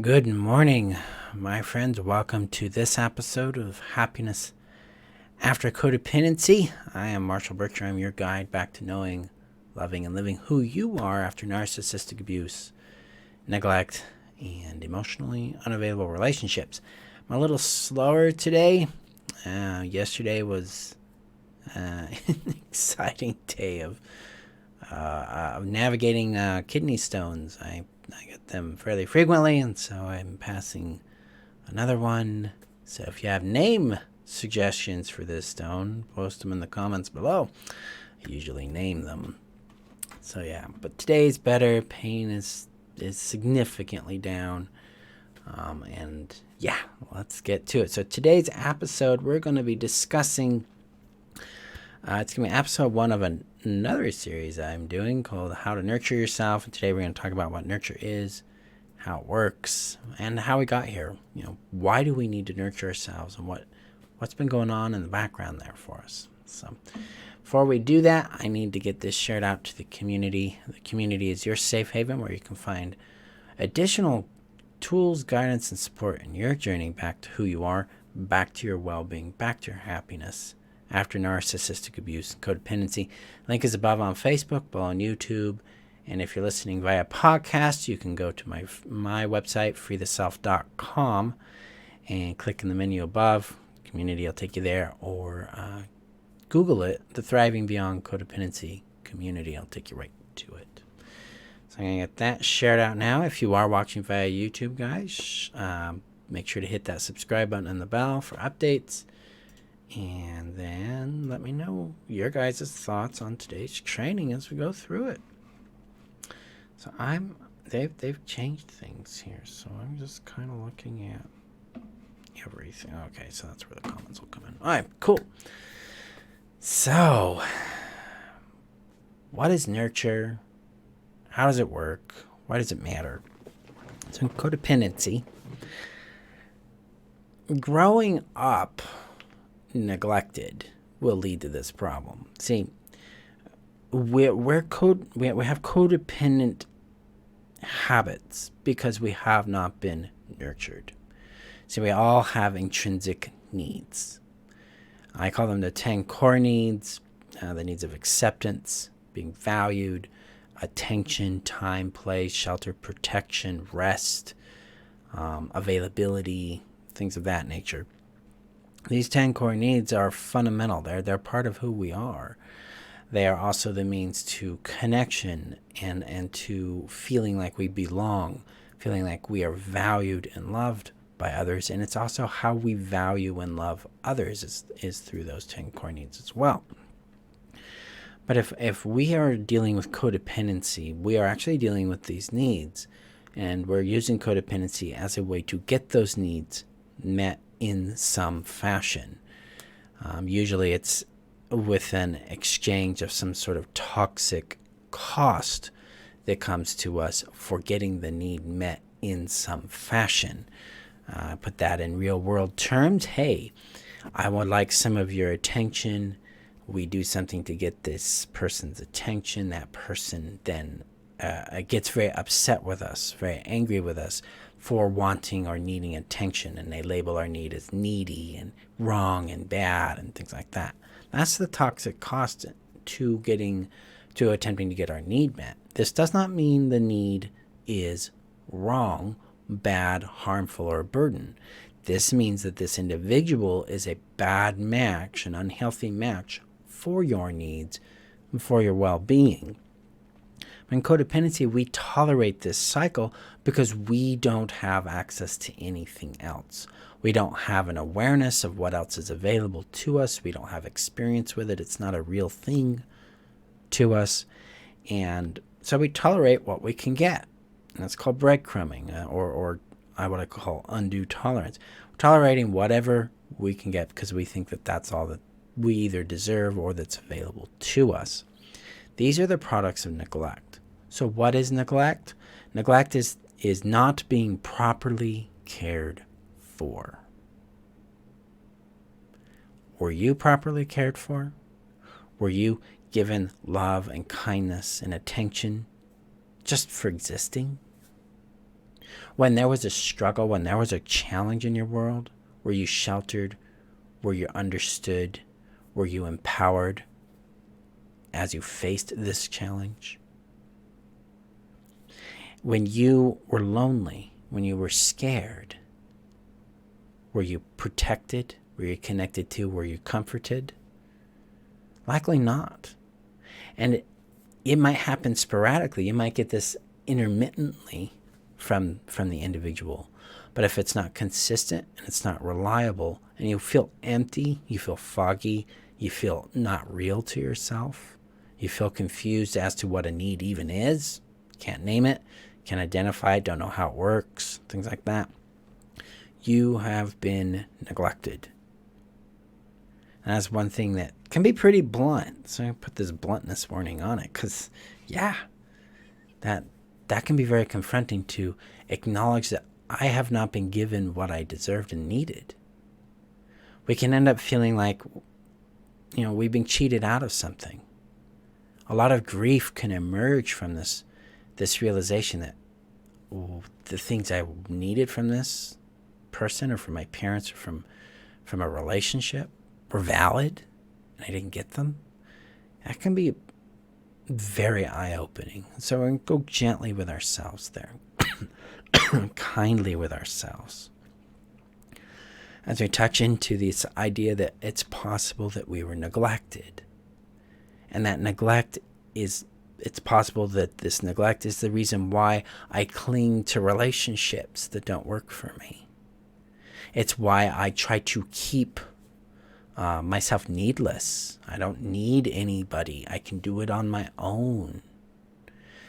Good morning, my friends. Welcome to this episode of Happiness After Codependency. I am Marshall Berkshire. I'm your guide back to knowing, loving, and living who you are after narcissistic abuse, neglect, and emotionally unavailable relationships. I'm a little slower today. Yesterday was an exciting day of navigating kidney stones. I get them fairly frequently, and so I'm passing another one. So if you have name suggestions for this stone, post them in the comments below. I usually name them. So yeah, but today's better. Pain is significantly down. And yeah, let's get to it. So today's episode, we're going to be discussing it's going to be episode 1 of another series I'm doing called How to Nurture Yourself. And today we're going to talk about what nurture is, how it works, and how we got here. Why do we need to nurture ourselves, and what's been going on in the background there for us. So before we do that, I need to get this shared out to the community. The community is your safe haven where you can find additional tools, guidance, and support in your journey back to who you are, back to your well-being, back to your happiness after narcissistic abuse and codependency. Link is above on Facebook, below on YouTube. And if you're listening via podcast, you can go to my website, freetheself.com, and click in the menu above. Community will take you there. Or Google it, the Thriving Beyond Codependency Community. I'll take you right to it. So I'm going to get that shared out now. If you are watching via YouTube, guys, make sure to hit that subscribe button and the bell for updates. And then let me know your guys' thoughts on today's training as we go through it. So they've changed things here, so I'm just kind of looking at everything. Okay, so that's where the comments will come in. All right, cool. So, what is nurture? How does it work? Why does it matter? So in codependency, growing up neglected will lead to this problem. See, we have codependent habits because we have not been nurtured. So we all have intrinsic needs. I call them the 10 core needs, the needs of acceptance, being valued, attention, time, place, shelter, protection, rest, availability, things of that nature. These 10 core needs are fundamental. They're part of who we are. They are also the means to connection and to feeling like we belong, feeling like we are valued and loved by others. And it's also how we value and love others is through those 10 core needs as well. But if we are dealing with codependency, we are actually dealing with these needs. And we're using codependency as a way to get those needs met in some fashion. Usually it's with an exchange of some sort of toxic cost that comes to us for getting the need met in some fashion. Put that in real world terms. Hey, I would like some of your attention. We do something to get this person's attention. That person then gets very upset with us, very angry with us for wanting or needing attention, and they label our need as needy and wrong and bad and things like that. That's the toxic cost to attempting to get our need met. This does not mean the need is wrong, bad, harmful, or a burden. This means that this individual is a bad match, an unhealthy match for your needs and for your well-being. In codependency, we tolerate this cycle because we don't have access to anything else. We don't have an awareness of what else is available to us. We don't have experience with it. It's not a real thing to us. And so we tolerate what we can get. And that's called breadcrumbing, or what I call undue tolerance. We're tolerating whatever we can get because we think that that's all that we either deserve or that's available to us. These are the products of neglect. So what is neglect? Neglect is not being properly cared for. Were you properly cared for? Were you given love and kindness and attention just for existing? When there was a struggle, when there was a challenge in your world, were you sheltered? Were you understood? Were you empowered as you faced this challenge? When you were lonely, when you were scared, were you protected? Were you connected to? Were you comforted? Likely not. And it might happen sporadically. You might get this intermittently from the individual. But if it's not consistent and it's not reliable, and you feel empty, you feel foggy, you feel not real to yourself, you feel confused as to what a need even is, can't name it, can't identify it, don't know how it works, things like that, you have been neglected. And that's one thing that can be pretty blunt. So I put this bluntness warning on it because, yeah, that can be very confronting to acknowledge that I have not been given what I deserved and needed. We can end up feeling like, we've been cheated out of something. A lot of grief can emerge from this realization that the things I needed from this person or from my parents or from a relationship were valid and I didn't get them. That can be very eye-opening. So we go gently with ourselves there. Kindly with ourselves. As we touch into this idea that it's possible that we were neglected. And that it's possible that this neglect is the reason why I cling to relationships that don't work for me. It's why I try to keep myself needless. I don't need anybody. I can do it on my own.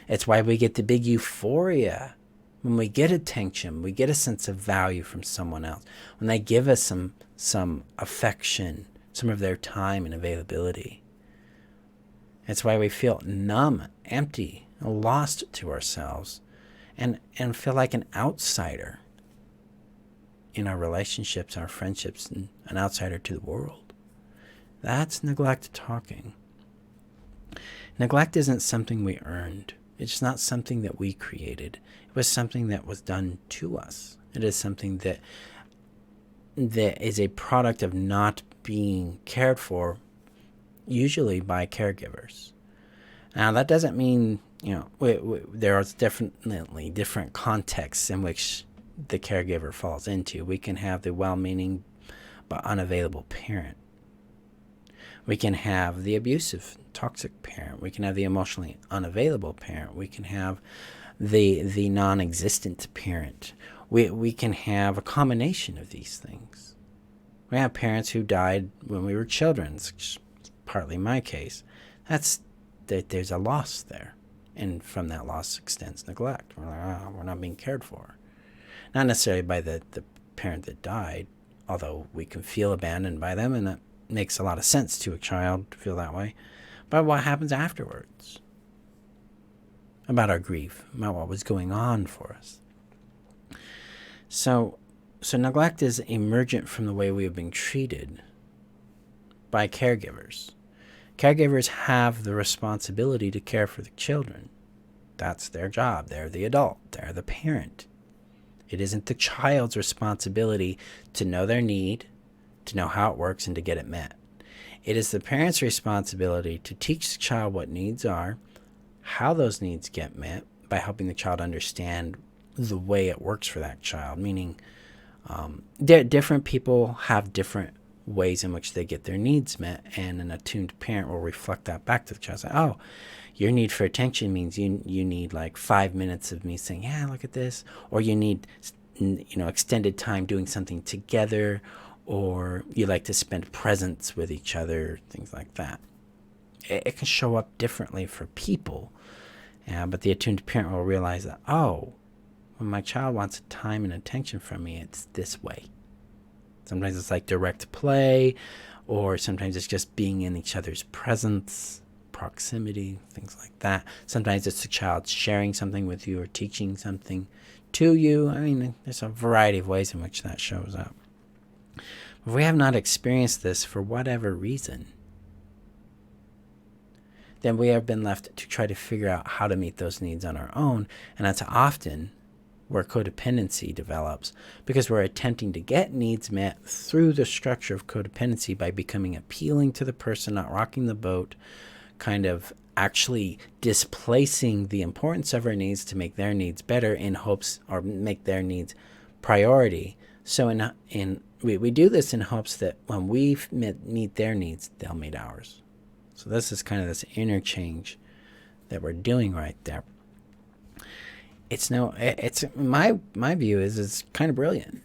It's why we get the big euphoria when we get attention, we get a sense of value from someone else. When they give us some affection, some of their time and availability. It's why we feel numb, empty, lost to ourselves, and feel like an outsider in our relationships, our friendships, and an outsider to the world. That's neglect talking. Neglect isn't something we earned. It's not something that we created. It was something that was done to us. It is something that is a product of not being cared for, usually by caregivers. Now, that doesn't mean, there are definitely different contexts in which the caregiver falls into. We can have the well-meaning but unavailable parent. We can have the abusive, toxic parent. We can have the emotionally unavailable parent. We can have the non-existent parent. We can have a combination of these things. We have parents who died when we were children, which is partly my case. There's a loss there. And from that loss extends neglect. We're like, we're not being cared for. Not necessarily by the parent that died, although we can feel abandoned by them, and that makes a lot of sense to a child to feel that way. But what happens afterwards? About our grief, about what was going on for us. So neglect is emergent from the way we have been treated by caregivers. Caregivers have the responsibility to care for the children. That's their job. They're the adult. They're the parent. It isn't the child's responsibility to know their need, to know how it works, and to get it met. It is the parent's responsibility to teach the child what needs are, how those needs get met, by helping the child understand the way it works for that child. Meaning, different people have different ways in which they get their needs met, and an attuned parent will reflect that back to the child. Say, oh, your need for attention means you need like 5 minutes of me saying, yeah, look at this, or you need extended time doing something together, or you like to spend presents with each other, things like that. It can show up differently for people, but the attuned parent will realize that, when my child wants time and attention from me, it's this way. Sometimes it's like direct play, or sometimes it's just being in each other's presence, proximity, things like that. Sometimes it's the child sharing something with you or teaching something to you. I mean, there's a variety of ways in which that shows up. If we have not experienced this for whatever reason, then we have been left to try to figure out how to meet those needs on our own, and that's often where codependency develops, because we're attempting to get needs met through the structure of codependency by becoming appealing to the person, not rocking the boat, kind of actually displacing the importance of our needs to make their needs better in hopes, or make their needs priority. So we do this in hopes that when we meet their needs, they'll meet ours. So this is kind of this interchange that we're doing right there. It's my view is it's kind of brilliant.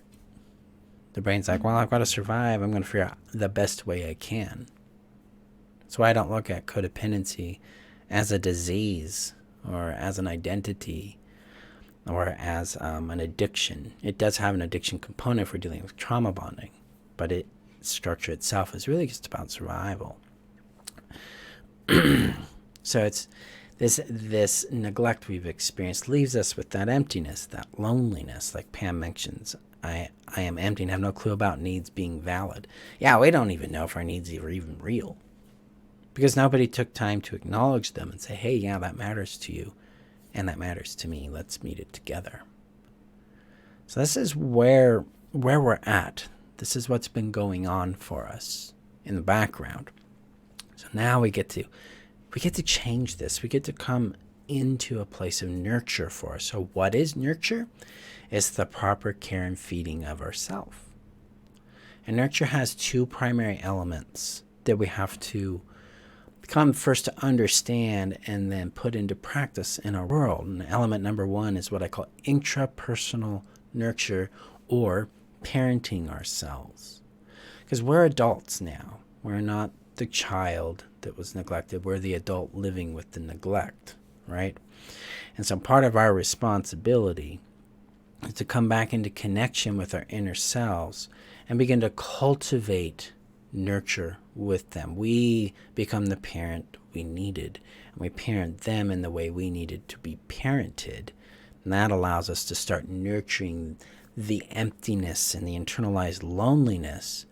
The brain's like, well, I've got to survive. I'm going to figure out the best way I can. That's why I don't look at codependency as a disease or as an identity or as an addiction. It does have an addiction component if we're dealing with trauma bonding, but its structure itself is really just about survival. So it's this neglect we've experienced leaves us with that emptiness, that loneliness, like Pam mentions. I am empty and have no clue about needs being valid. Yeah, we don't even know if our needs are even real, because nobody took time to acknowledge them and say, hey, yeah, that matters to you and that matters to me. Let's meet it together. So this is where we're at. This is what's been going on for us in the background. So now we get to change this. We get to come into a place of nurture for us. So what is nurture? It's the proper care and feeding of ourselves. And nurture has two primary elements that we have to come first to understand and then put into practice in our world. And element number one is what I call intrapersonal nurture, or parenting ourselves. Because we're adults now. We're not the child that was neglected. We're the adult living with the neglect, right? And so part of our responsibility is to come back into connection with our inner selves and begin to cultivate nurture with them. We become the parent we needed, and we parent them in the way we needed to be parented. And that allows us to start nurturing the emptiness and the internalized loneliness,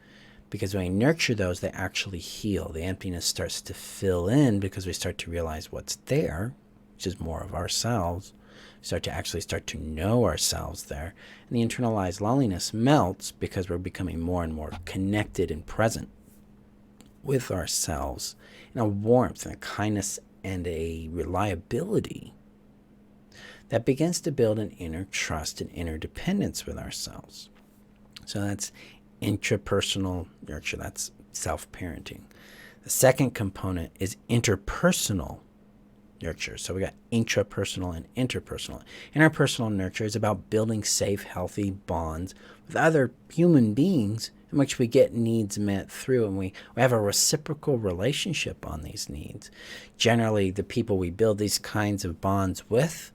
because when we nurture those, they actually heal. The emptiness starts to fill in because we start to realize what's there, which is more of ourselves. We start to know ourselves there. And the internalized loneliness melts because we're becoming more and more connected and present with ourselves in a warmth and a kindness and a reliability that begins to build an inner trust and inner dependence with ourselves. So that's intrapersonal nurture. That's self-parenting. The second component is interpersonal nurture. So we got intrapersonal and interpersonal. Interpersonal nurture is about building safe, healthy bonds with other human beings in which we get needs met through, and we have a reciprocal relationship on these needs. Generally, the people we build these kinds of bonds with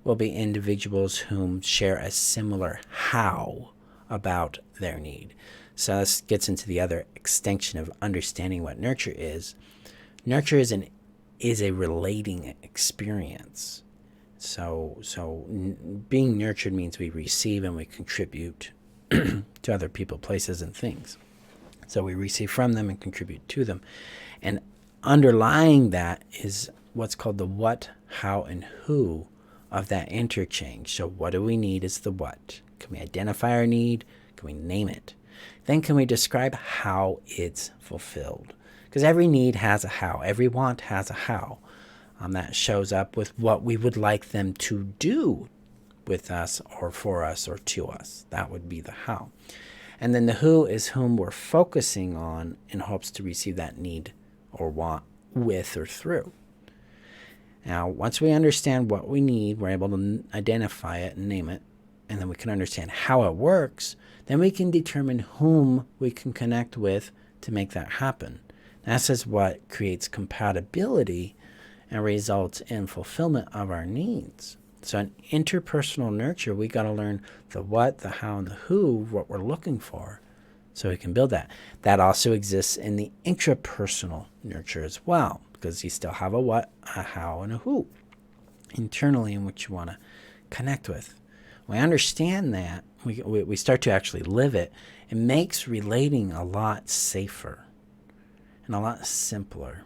will be individuals whom share a similar how about their need. So this gets into the other extension of understanding what nurture is. Nurture is a relating experience. So being nurtured means we receive and we contribute to other people, places, and things. So we receive from them and contribute to them. And underlying that is what's called the what, how, and who of that interchange. So what do we need is the what. Can we identify our need? Can we name it? Then can we describe how it's fulfilled? Because every need has a how. Every want has a how. That shows up with what we would like them to do with us or for us or to us. That would be the how. And then the who is whom we're focusing on in hopes to receive that need or want with or through. Now, once we understand what we need, we're able to identify it and name it, and then we can understand how it works, then we can determine whom we can connect with to make that happen. This is what creates compatibility and results in fulfillment of our needs. So in interpersonal nurture, we got to learn the what, the how, and the who, what we're looking for, so we can build that. That also exists in the intrapersonal nurture as well, because you still have a what, a how, and a who internally in which you want to connect with. When we understand that, we start to actually live it. It makes relating a lot safer and a lot simpler.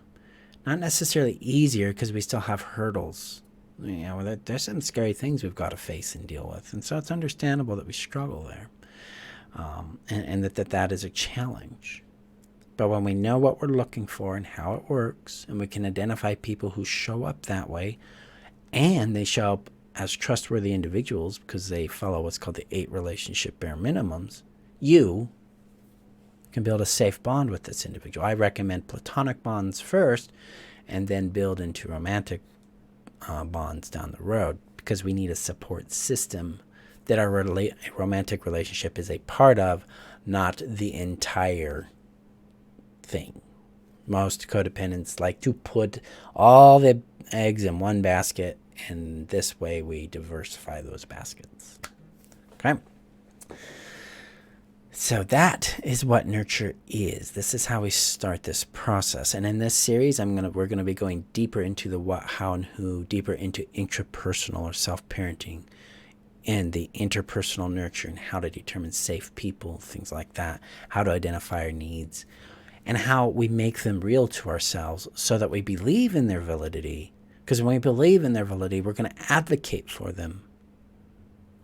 Not necessarily easier, because we still have hurdles There's some scary things we've got to face and deal with. And so it's understandable that we struggle there. And that is a challenge. But when we know what we're looking for and how it works, and we can identify people who show up that way, and they show up as trustworthy individuals because they follow what's called the 8 relationship bare minimums, you can build a safe bond with this individual. I recommend platonic bonds first, and then build into romantic bonds down the road, because we need a support system that our romantic relationship is a part of, not the entire thing. Most codependents like to put all the eggs in one basket, and this way we diversify those baskets. Okay? So that is what nurture is. This is how we start this process. And in this series, we're gonna be going deeper into the what, how, and who, deeper into intrapersonal or self-parenting, and the interpersonal nurture, and how to determine safe people, things like that, how to identify our needs, and how we make them real to ourselves so that we believe in their validity. Because when we believe in their validity, we're going to advocate for them.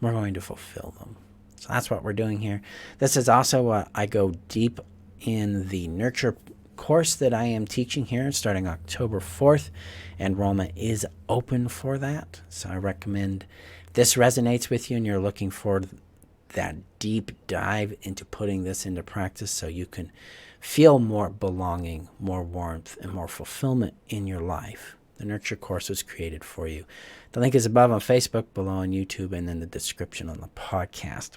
We're going to fulfill them. So that's what we're doing here. This is also I go deep in the nurture course that I am teaching here starting October 4th. Enrollment is open for that. So I recommend, if this resonates with you and you're looking for that deep dive into putting this into practice so you can feel more belonging, more warmth, and more fulfillment in your life, the Nurture course was created for you. The link is above on Facebook, below on YouTube, and in the description on the podcast.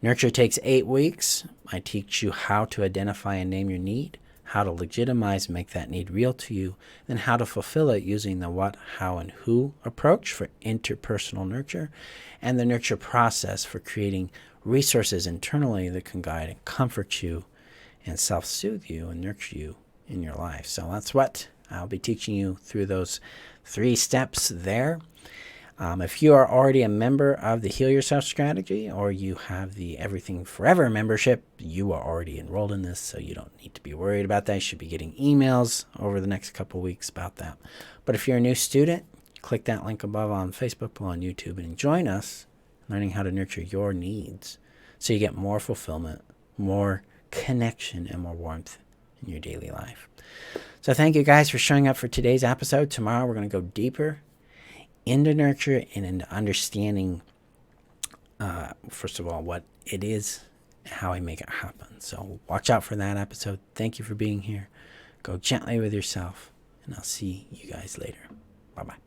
Nurture takes 8 weeks. I teach you how to identify and name your need, how to legitimize and make that need real to you, and how to fulfill it using the what, how, and who approach for interpersonal nurture, and the nurture process for creating resources internally that can guide and comfort you and self-soothe you and nurture you in your life. So that's what I'll be teaching you through those 3 steps there. If you are already a member of the Heal Yourself strategy, or you have the Everything Forever membership, you are already enrolled in this, so you don't need to be worried about that. You should be getting emails over the next couple weeks about that. But if you're a new student, click that link above on Facebook, below on YouTube, and join us learning how to nurture your needs so you get more fulfillment, more connection, and more warmth in your daily life. So thank you guys for showing up for today's episode. Tomorrow we're going to go deeper into nurture and into understanding, first of all, what it is and how we make it happen. So watch out for that episode. Thank you for being here. Go gently with yourself, and I'll see you guys later. Bye-bye.